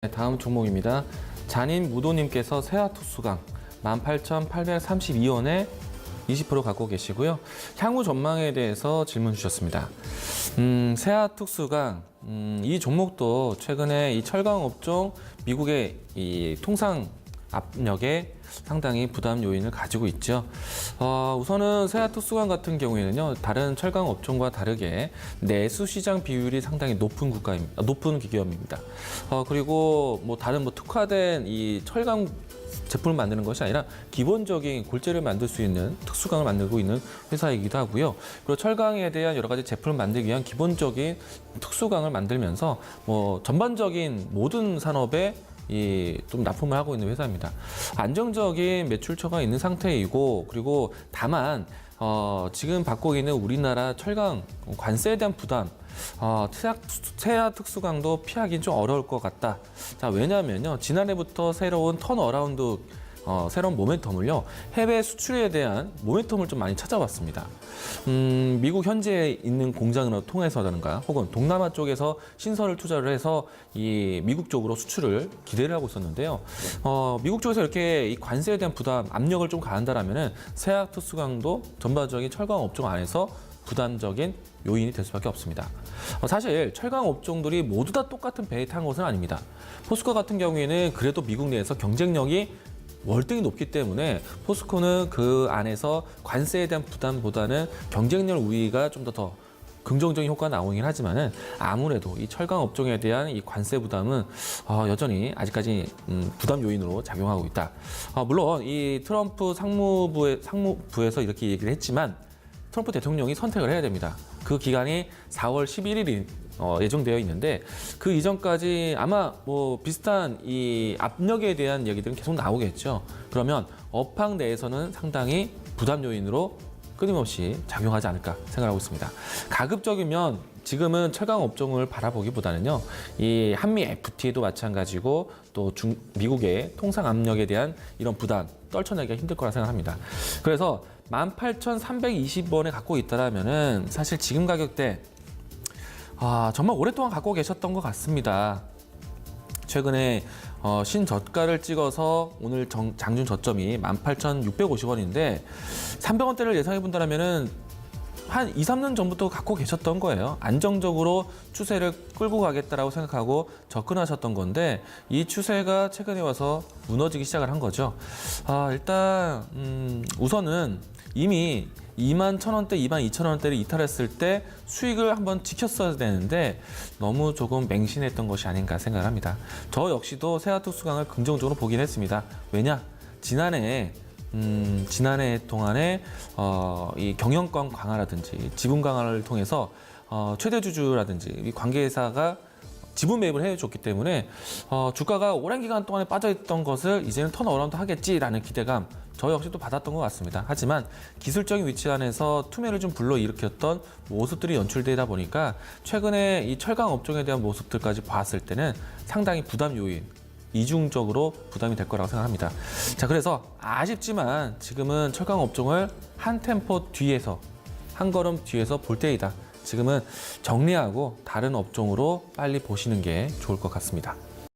네, 다음 종목입니다. 잔인 무도님께서 세아특수강 18,832원에 20% 갖고 계시고요. 향후 전망에 대해서 질문 주셨습니다. 세아특수강 이 종목도 최근에 이 철강 업종 미국의 이 통상 압력에 상당히 부담 요인을 가지고 있죠. 우선은 세아특수강 같은 경우에는요, 다른 철강 업종과 다르게 내수 시장 비율이 상당히 높은 기업입니다. 그리고 뭐 다른 특화된 이 철강 제품을 만드는 것이 아니라 기본적인 골재를 만들 수 있는 특수강을 만들고 있는 회사이기도 하고요. 그리고 철강에 대한 여러 가지 제품을 만들기 위한 기본적인 특수강을 만들면서 뭐 전반적인 모든 산업에 좀 납품을 하고 있는 회사입니다. 안정적인 매출처가 있는 상태이고, 그리고 다만 지금 받고 있는 우리나라 철강 관세에 대한 부담, 세아특수강도 피하기는 좀 어려울 것 같다. 자, 왜냐하면요, 지난해부터 새로운 턴어라운드, 새로운 모멘텀을요, 해외 수출에 대한 모멘텀을 좀 많이 찾아왔습니다. 미국 현지에 있는 공장을 통해서라든가 혹은 동남아 쪽에서 신설을 투자를 해서 이 미국 쪽으로 수출을 기대를 하고 있었는데요. 미국 쪽에서 이렇게 이 관세에 대한 부담, 압력을 좀 가한다라면은 세아특수강도 전반적인 철강 업종 안에서 부담적인 요인이 될 수밖에 없습니다. 사실 철강 업종들이 모두 다 똑같은 배에 탄 것은 아닙니다. 포스코 같은 경우에는 그래도 미국 내에서 경쟁력이 월등히 높기 때문에 포스코는 그 안에서 관세에 대한 부담보다는 경쟁력 우위가 좀 더 긍정적인 효과가 나오긴 하지만은 아무래도 이 철강 업종에 대한 이 관세 부담은 여전히 아직까지 부담 요인으로 작용하고 있다. 물론 이 트럼프 상무부에서 이렇게 얘기를 했지만 트럼프 대통령이 선택을 해야 됩니다. 그 기간이 4월 11일이 예정되어 있는데 그 이전까지 아마 뭐 비슷한 이 압력에 대한 얘기들은 계속 나오겠죠. 그러면 업황 내에서는 상당히 부담 요인으로 끊임없이 작용하지 않을까 생각하고 있습니다. 가급적이면 지금은 철강 업종을 바라보기보다는요, 이 한미 FTA도 마찬가지고 또 미국의 통상 압력에 대한 이런 부담 떨쳐내기가 힘들 거라 생각합니다. 그래서 18,320원에 갖고 있다라면은 사실 지금 가격대 정말 오랫동안 갖고 계셨던 것 같습니다. 최근에 신저가를 찍어서 오늘 장중 저점이 18,650원인데 300원대를 예상해 본다면은 한 2, 3년 전부터 갖고 계셨던 거예요. 안정적으로 추세를 끌고 가겠다라고 생각하고 접근하셨던 건데 이 추세가 최근에 와서 무너지기 시작을 한 거죠. 일단 우선은 이미 21,000원대, 22,000원대를 이탈했을 때 수익을 한번 지켰어야 되는데 너무 조금 맹신했던 것이 아닌가 생각을 합니다. 저 역시도 세아특수강을 긍정적으로 보긴 했습니다. 왜냐? 지난해 동안에 이 경영권 강화라든지 지분 강화를 통해서 최대 주주라든지 이 관계사가 지분 매입을 해줬기 때문에 주가가 오랜 기간 동안에 빠져있던 것을 이제는 턴어라운드 하겠지라는 기대감 저 역시도 받았던 것 같습니다. 하지만 기술적인 위치 안에서 투매를 좀 불러일으켰던 모습들이 연출되다 보니까 최근에 이 철강 업종에 대한 모습들까지 봤을 때는 상당히 부담 요인, 이중적으로 부담이 될 거라고 생각합니다. 자, 그래서 아쉽지만 지금은 철강 업종을 한 템포 뒤에서, 한 걸음 뒤에서 볼 때이다. 지금은 정리하고 다른 업종으로 빨리 보시는 게 좋을 것 같습니다.